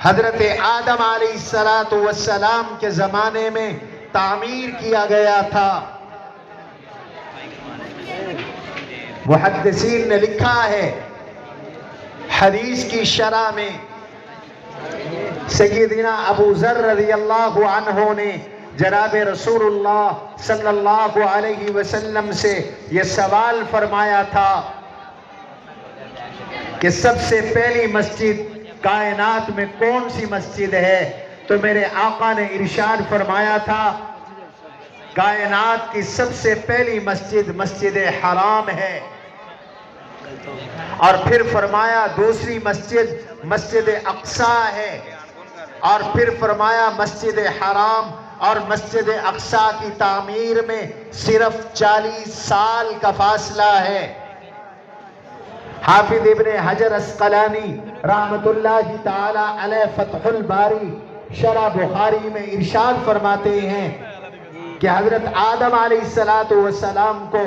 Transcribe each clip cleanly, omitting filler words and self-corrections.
حضرت آدم علیہ السلام کے زمانے میں تعمیر کیا گیا تھا۔ محدثین نے لکھا ہے حدیث کی شرح میں، سیدنا ابو ذر رضی اللہ عنہ نے جناب رسول اللہ صلی اللہ علیہ وسلم سے یہ سوال فرمایا تھا کہ سب سے پہلی مسجد کائنات میں کون سی مسجد ہے؟ تو میرے آقا نے ارشاد فرمایا تھا کائنات کی سب سے پہلی مسجد مسجد حرام ہے، اور پھر فرمایا دوسری مسجد مسجد اقصی ہے، اور پھر فرمایا مسجد حرام اور مسجد اقصی کی تعمیر میں صرف 40 سال کا فاصلہ ہے۔ حافظ ابن حجر اسقلانی رحمت اللہ تعالی علیہ فتح الباری شرح بخاری میں ارشاد فرماتے ہیں کہ حضرت آدم علیہ السلام کو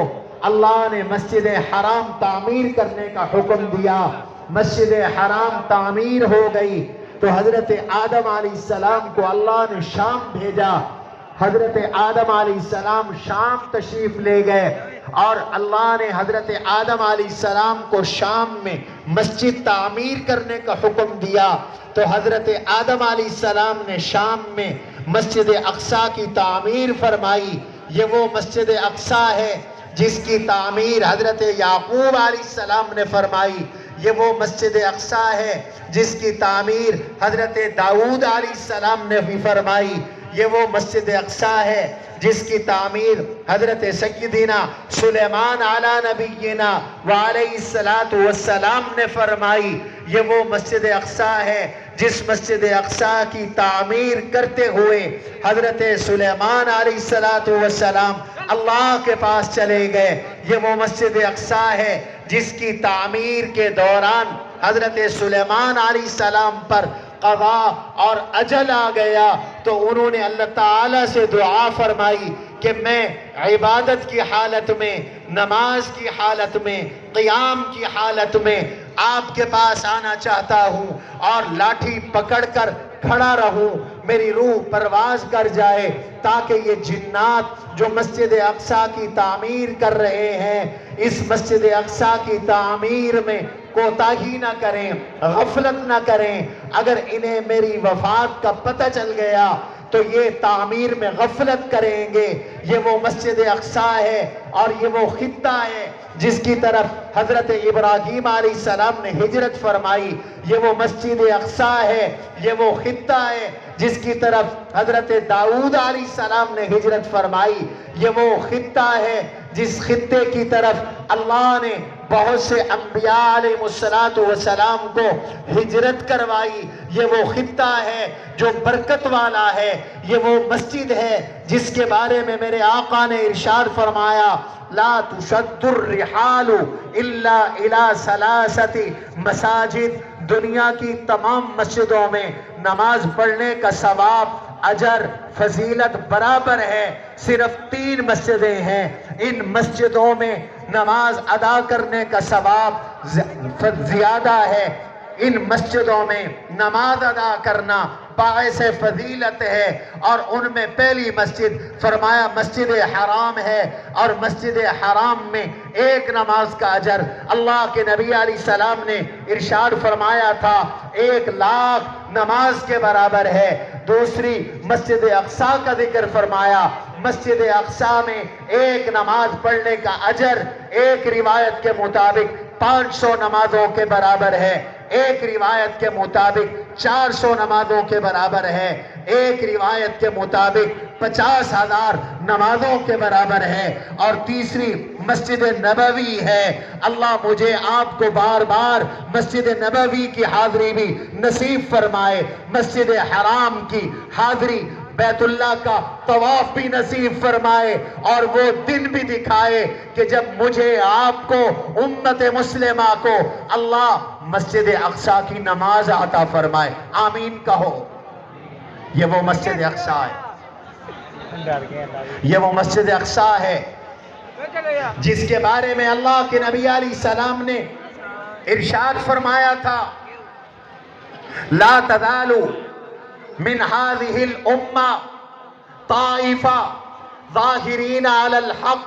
اللہ نے مسجد حرام تعمیر کرنے کا حکم دیا۔ مسجد حرام تعمیر ہو گئی تو حضرت آدم علیہ السلام کو اللہ نے شام بھیجا۔ حضرت آدم علیہ السلام شام تشریف لے گئے، اور اللہ نے حضرت آدم علیہ السلام کو شام میں مسجد تعمیر کرنے کا حکم دیا۔ تو حضرت آدم علیہ السلام نے شام میں مسجد اقصی کی تعمیر فرمائی۔ یہ وہ مسجد اقصی ہے جس کی تعمیر حضرت یعقوب علیہ السلام نے فرمائی۔ یہ وہ مسجد اقصی ہے جس کی تعمیر حضرت داؤد علیہ السلام نے بھی فرمائی۔ یہ وہ مسجد اقصی ہے جس کی تعمیر حضرت سیدنا سلیمان علی نبینا وعلیہ السلام نے فرمائی۔ یہ وہ مسجد اقصی ہے جس مسجد اقصی کی تعمیر کرتے ہوئے حضرت سلیمان علیہ السلام اللہ کے پاس چلے گئے۔ یہ وہ مسجد اقصی ہے جس کی تعمیر کے دوران حضرت سلیمان علیہ السلام پر قضاء اور اجل آ گیا، تو انہوں نے اللہ تعالیٰ سے دعا فرمائی کہ میں عبادت کی حالت میں، نماز کی حالت میں، قیام کی حالت میں آپ کے پاس آنا چاہتا ہوں، اور لاٹھی پکڑ کر کھڑا رہوں، میری روح پرواز کر جائے، تاکہ یہ جنات جو مسجد اقصی کی تعمیر کر رہے ہیں اس مسجد اقصی کی تعمیر میں کوتاہی نہ کریں، غفلت نہ کریں۔ اگر انہیں میری وفات کا پتہ چل گیا تو یہ تعمیر میں غفلت کریں گے۔ یہ وہ مسجد اقصی ہے اور یہ وہ خطہ ہے جس کی طرف حضرت ابراہیم علیہ السلام نے ہجرت فرمائی۔ یہ وہ مسجد اقصی ہے، یہ وہ خطہ ہے جس کی طرف حضرت داؤد علیہ السلام نے ہجرت فرمائی۔ یہ وہ خطہ ہے جس خطے کی طرف اللہ نے بہت سے انبیاء علیہ السلام کو ہجرت کروائی۔ یہ وہ خطہ ہے جو برکت والا ہے۔ یہ وہ مسجد ہے جس کے بارے میں میرے آقا نے ارشاد فرمایا لا تشد الرحال الا الى ثلاثه مساجد۔ دنیا کی تمام مسجدوں میں نماز پڑھنے کا ثواب، اجر، فضیلت برابر ہے، صرف 3 مسجدیں ہیں۔ ان مسجدوں میں نماز ادا کرنے کا ثواب زیادہ ہے۔ ان مسجدوں میں نماز ادا کرنا باعث فضیلت ہے، اور ان میں پہلی مسجد فرمایا مسجد حرام ہے، اور مسجد حرام میں 1 نماز کا اجر اللہ کے نبی علیہ السلام نے ارشاد فرمایا تھا 1,00,000 نماز کے برابر ہے۔ دوسری مسجد اقصی کا ذکر فرمایا، مسجد اقصی میں 1 نماز پڑھنے کا اجر ایک روایت کے مطابق 500 نمازوں کے برابر ہے، ایک روایت کے مطابق 400 نمازوں کے برابر ہے، ایک روایت کے مطابق 50,000 نمازوں کے برابر ہے، اور تیسری مسجد نبوی ہے۔ اللہ مجھے آپ کو بار بار مسجد نبوی کی حاضری بھی نصیب فرمائے، مسجد حرام کی حاضری، بیت اللہ کا طواف بھی نصیب فرمائے، اور وہ دن بھی دکھائے کہ جب مجھے آپ کو امت مسلمہ کو اللہ مسجد اقصی کی نماز عطا فرمائے۔ آمین کہو۔ یہ وہ مسجد اقصی ہے، یہ وہ مسجد اقصی ہے جس کے بارے میں اللہ کے نبی علیہ السلام نے ارشاد فرمایا تھا لا تزالو من هذه الامة طائفة ظاہرین علی الحق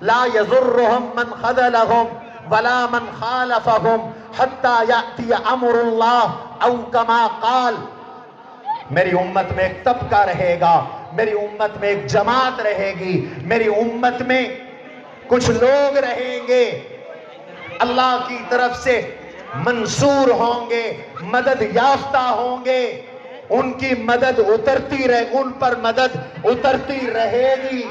لا يضرهم من خذلهم ولا من خالفهم حتى يأتي امر اللہ او کما قال. میری امت میں ایک طبقہ رہے گا، میری امت میں ایک جماعت رہے گی، میری امت میں کچھ لوگ رہیں گے اللہ کی طرف سے منصور ہوں گے، مدد یافتہ ہوں گے، ان کی مدد اترتی رہے، ان پر مدد اترتی رہے گی.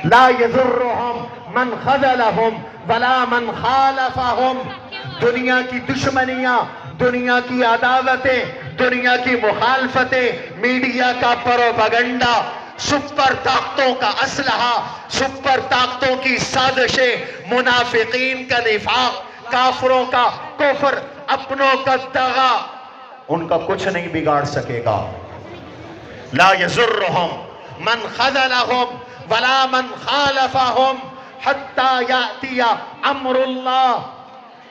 لا یضرہم من خذلہم ولا من خالفہم. دنیا کی دشمنیاں، دنیا کی عداوتیں، دنیا کی مخالفتیں، میڈیا کا پروپیگنڈا، سپر طاقتوں کا اسلحہ، سپر طاقتوں کی سازشیں، منافقین کا نفاق، کافروں کا کفر، اپنوں کا دغا، ان کا کچھ نہیں بگاڑ سکے گا. لا یضرہم من خذلہم ولا من خالفہم حتی یأتی امر اللہ.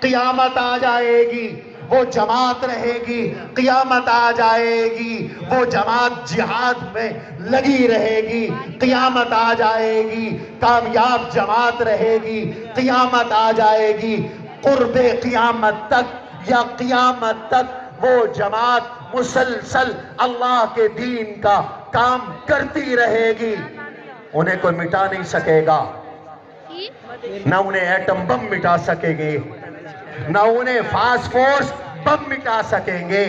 قیامت آ جائے گی، وہ جماعت رہے گی، قیامت آ جائے گی، وہ جماعت جہاد میں لگی رہے گی، قیامت آ جائے گی، کامیاب جماعت رہے گی، قیامت آ جائے گی. قرب قیامت تک یا قیامت تک وہ جماعت مسلسل اللہ کے دین کا کام کرتی رہے گی. انہیں کوئی مٹا نہیں سکے گا، نہ انہیں ایٹم بم مٹا سکیں گے، نہ انہیں فاسفورس بم مٹا سکیں گے،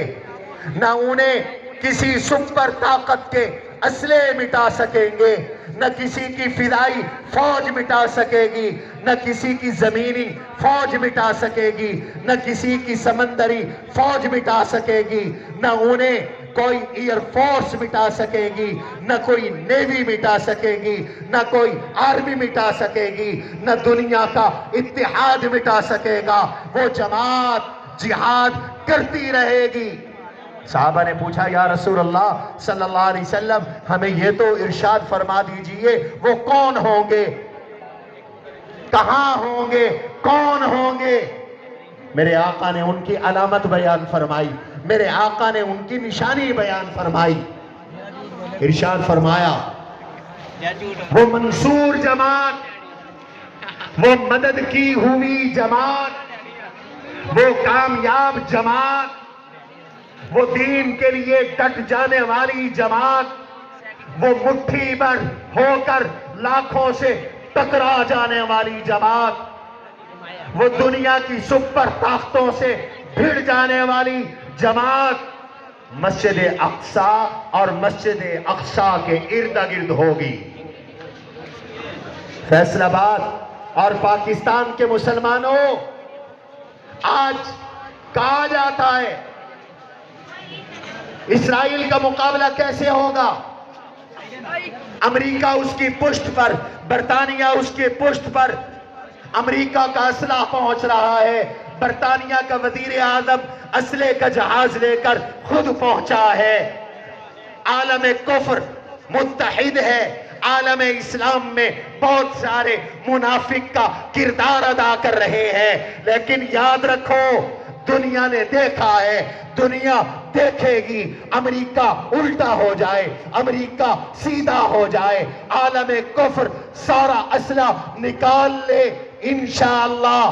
نہ انہیں کسی سپر طاقت کے اسلحے مٹا سکیں گے، نہ کسی کی فضائی فوج مٹا سکے گی، نہ کسی کی زمینی فوج مٹا سکے گی، نہ کسی کی سمندری فوج مٹا سکے گی، نہ انہیں کوئی ایئر فورس مٹا سکے گی، نہ کوئی نیوی مٹا سکے گی، نہ کوئی آرمی مٹا سکے گی، نہ دنیا کا اتحاد مٹا سکے گا. وہ جماعت جہاد کرتی رہے گی. صحابہ نے پوچھا یا رسول اللہ صلی اللہ علیہ وسلم ہمیں یہ تو ارشاد فرما دیجئے وہ کون ہوں گے، کہاں ہوں گے، کون ہوں گے؟ میرے آقا نے ان کی علامت بیان فرمائی، میرے آقا نے ان کی نشانی بیان فرمائی. ارشاد فرمایا وہ منصور جماعت، وہ مدد کی ہوئی جماعت، وہ کامیاب جماعت، وہ دین کے لیے ڈٹ جانے والی جماعت، وہ مٹھی بھر ہو کر لاکھوں سے ٹکرا جانے والی جماعت، وہ دنیا کی سپر طاقتوں سے بھیڑ جانے والی جماعت مسجد اقصی اور مسجد اقصی کے ارد گرد ہوگی. فیصل آباد اور پاکستان کے مسلمانوں، آج کہا جاتا ہے اسرائیل کا مقابلہ کیسے ہوگا؟ امریکہ اس کی پشت پر، برطانیہ اس کی پشت پر، امریکہ کا اسلحہ پہنچ رہا ہے، برطانیہ کا وزیر اعظم اسلحے کا جہاز لے کر خود پہنچا ہے. عالم کفر متحد ہے، عالم اسلام میں بہت سارے منافق کا کردار ادا کر رہے ہیں، لیکن یاد رکھو دنیا نے دیکھا ہے، دنیا دیکھے گی. امریکہ الٹا ہو جائے، امریکہ سیدھا ہو جائے، عالم کفر سارا اسلحہ نکال لے، انشاءاللہ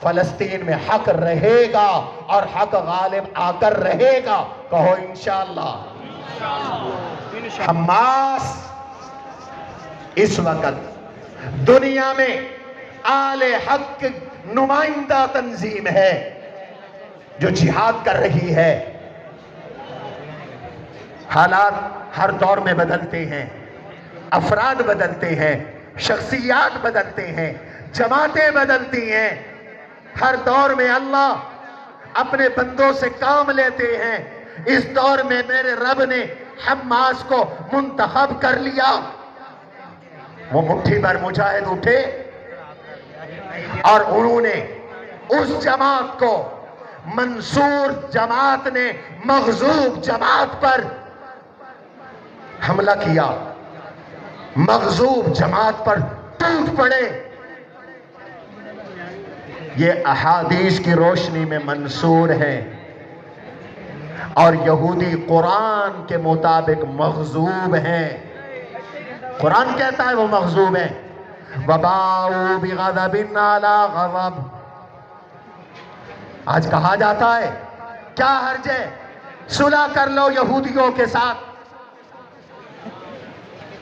فلسطین میں حق رہے گا اور حق غالب آ کر رہے گا. کہو انشاءاللہ. حماس اس وقت دنیا میں آل حق نمائندہ تنظیم ہے جو جہاد کر رہی ہے. حالات ہر دور میں بدلتے ہیں، افراد بدلتے ہیں، شخصیات بدلتے ہیں، جماعتیں بدلتی ہیں. ہر دور میں اللہ اپنے بندوں سے کام لیتے ہیں. اس دور میں میرے رب نے حماس کو منتخب کر لیا. وہ مٹھی بھر مجاہد اٹھے اور انہوں نے اس جماعت کو، منصور جماعت نے مغضوب جماعت پر حملہ کیا، مغضوب جماعت پر ٹوٹ پڑے. یہ احادیث کی روشنی میں منصور ہے، اور یہودی قرآن کے مطابق مغضوب ہیں۔ قرآن کہتا ہے وہ مغضوب ہیں۔ وَبَاءُوا بِغَضَبٍ عَلَىٰ غَضَبٍ۔ آج کہا جاتا ہے کیا حرج ہے، صلح کر لو یہودیوں کے ساتھ۔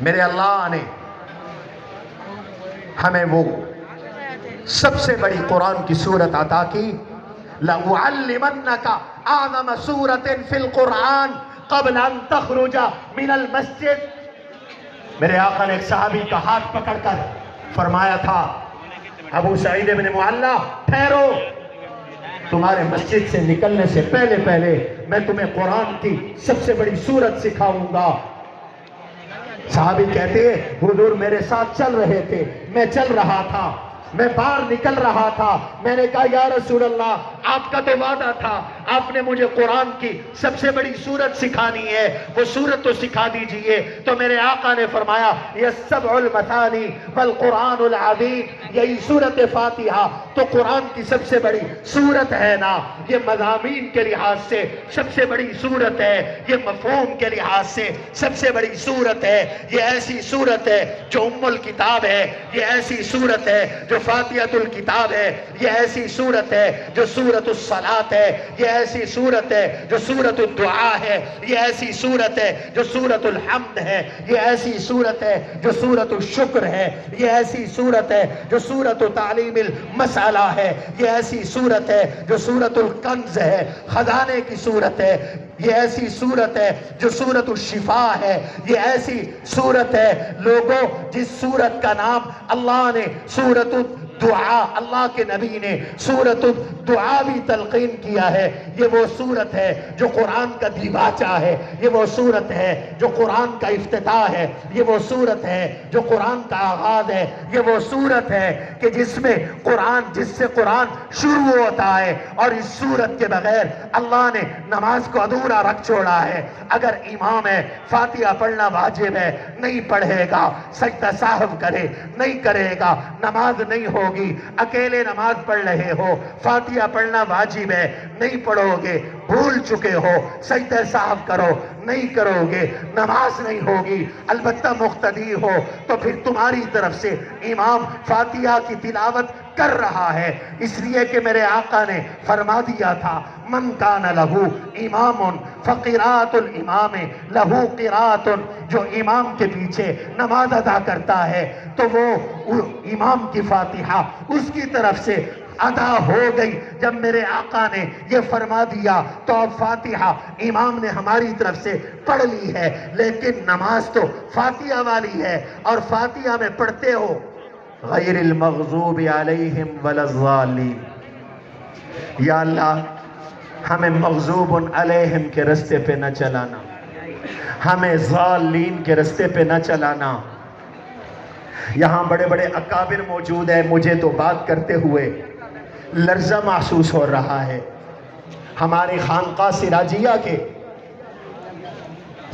میرے اللہ نے ہمیں وہ سب سے بڑی قرآن کی سورت عطا کی، لَأُعَلِّمَنَّكَ أَعْظَمَ سُورَةٍ فِي الْقُرْآنِ قَبْلَ أَن تَخْرُجَ مِنَ الْمَسْجِدِ۔ میرے آقا نے ایک صحابی کا ہاتھ پکڑ کر فرمایا تھا، ابو سعید بن معلّہ ٹھہرو، تمہارے مسجد سے نکلنے سے پہلے میں تمہیں قرآن کی سب سے بڑی سورت سکھاؤں گا۔ صحابی کہتے ہیں حضور میرے ساتھ چل رہے تھے، میں چل رہا تھا، میں باہر نکل رہا تھا، میں نے کہا یا رسول اللہ آپ کا تو وعدہ تھا، آپ نے مجھے قرآن کی سب سے بڑی سورت سکھانی ہے، وہ سورت تو سکھا دیجئے۔ تو میرے آقا نے فرمایا یہ السبع المثانی والقرآن العظیم، یہی سورت فاتحہ تو قرآن کی سب سے بڑی سورت ہے نا، یہ مضامین کے لحاظ سے سب سے بڑی سورت ہے، یہ مفہوم کے لحاظ سے سب سے بڑی سورت ہے، یہ ایسی سورت ہے جو ام الکتاب ہے، یہ ایسی سورت ہے جو فاتحۃ الکتاب ہے، یہ ایسی سورت ہے جو سورت الصلاۃ ہے، یہ ایسی سورت ہے جو سورت الدعاء ہے، یہ ایسی سورت ہے جو سورت الحمد ہے، یہ ایسی سورت ہے جو سورت الشکر ہے، یہ ایسی سورت ہے جو سورت تعلیم المسئلہ ہے، یہ ایسی سورت ہے جو سورت الکنز ہے، خزانے کی سورت ہے، یہ ایسی سورت ہے جو سورت الشفاء ہے، یہ ایسی سورت ہے لوگوں جس سورت کا نام اللہ نے سورت الدعاء، اللہ کے نبی نے سورت الدعاء بھی تلقین کیا ہے، یہ وہ سورت ہے جو قرآن کا دیباچہ ہے، یہ وہ سورت ہے جو قرآن کا افتتاح ہے، یہ وہ سورت ہے جو قرآن کا آغاز ہے، یہ وہ سورت ہے کہ جس سے قرآن شروع ہوتا ہے، اور اس سورت کے بغیر اللہ نے نماز کو ادھورا رکھ چھوڑا ہے۔ اگر امام ہے فاتحہ پڑھنا واجب ہے، نہیں پڑھے گا سجدہ سہو کرے نہیں کرے گا نماز نہیں ہوگی۔ اکیلے نماز پڑھ رہے ہو، فاتحہ پڑھنا واجب ہے، نہیں پڑھو گے، بھول چکے ہو، سجدہ سہو کرو نہیں کرو گے، نماز نہیں ہوگی۔ البتہ مقتدی ہو تو پھر تمہاری طرف سے امام فاتحہ کی تلاوت کر رہا ہے، اس لیے کہ میرے آقا نے فرما دیا تھا من کان لہو امام فقراءۃ الامام لہو قراءۃ، جو امام کے پیچھے نماز ادا کرتا ہے تو وہ امام کی فاتحہ اس کی طرف سے ادا ہو گئی۔ جب میرے آقا نے یہ فرما دیا تو اب فاتحہ امام نے ہماری طرف سے پڑھ لی ہے، لیکن نماز تو فاتحہ والی ہے، اور فاتحہ میں پڑھتے ہو غیر المغضوب علیہم ولا الضالین۔ یا اللہ ہمیں مغضوب علیہم کے رستے پہ نہ چلانا، ہمیں ضالین کے رستے پہ نہ چلانا۔ یہاں بڑے بڑے اکابر موجود ہیں، مجھے تو بات کرتے ہوئے لرزہ محسوس ہو رہا ہے۔ ہماری خانقاہ سراجیہ کے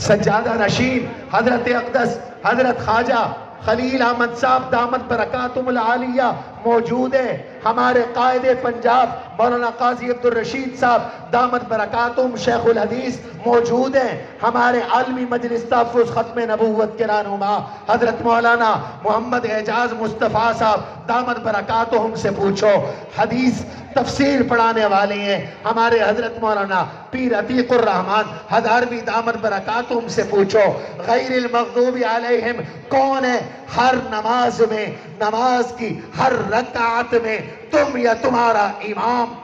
سجادہ نشین حضرت اقدس حضرت خواجہ خلیل احمد صاحب دامت برکاتہم العالیہ موجود ہیں، ہمارے قائد پنجاب مولانا قاضی عبدالرشید صاحب دامت برکاتہم شیخ الحدیث موجود ہیں، ہمارے عالمی مجلس تحفظ ختم نبوت کے رہنما حضرت مولانا محمد اعجاز مصطفیٰ صاحب دامت برکاتہم سے پوچھو، حدیث تفسیر پڑھانے والے ہیں ہمارے حضرت مولانا پیر عتیق الرحمن ہزاروی دامت برکاتہم سے پوچھو، غیر المغضوب علیہم کون ہے؟ ہر نماز میں، نماز کی ہر رکعت میں تم یا تمہارا امام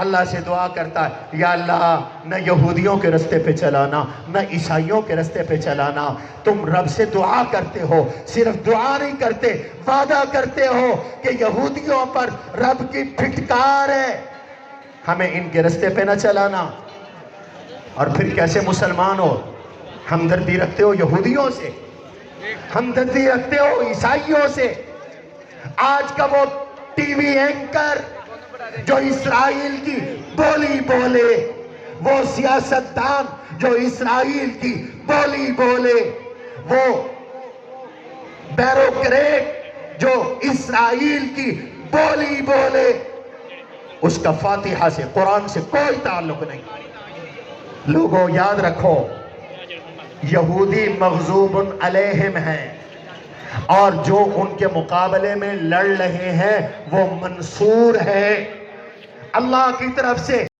اللہ سے دعا کرتا ہے یا اللہ نہ یہودیوں کے رستے پہ چلانا، نہ عیسائیوں کے رستے پہ چلانا۔ تم رب سے دعا کرتے ہو، صرف دعا نہیں کرتے، وعدہ کرتے ہو کہ یہودیوں پر رب کی پھٹکار ہے، ہمیں ان کے رستے پہ نہ چلانا۔ اور پھر کیسے مسلمان ہو، ہمدردی رکھتے ہو یہودیوں سے، ہمدردی رکھتے ہو عیسائیوں سے۔ آج کا وہ ٹی وی اینکر جو اسرائیل کی بولی بولے، وہ سیاستدان جو اسرائیل کی بولی بولے، وہ بیوروکریٹ جو اسرائیل کی بولی بولے، اس کا فاتحہ سے قرآن سے کوئی تعلق نہیں۔ لوگوں یاد رکھو، یہودی مغضوب علیہم ہیں، اور جو ان کے مقابلے میں لڑ رہے ہیں وہ منصور ہے اللہ کی طرف سے۔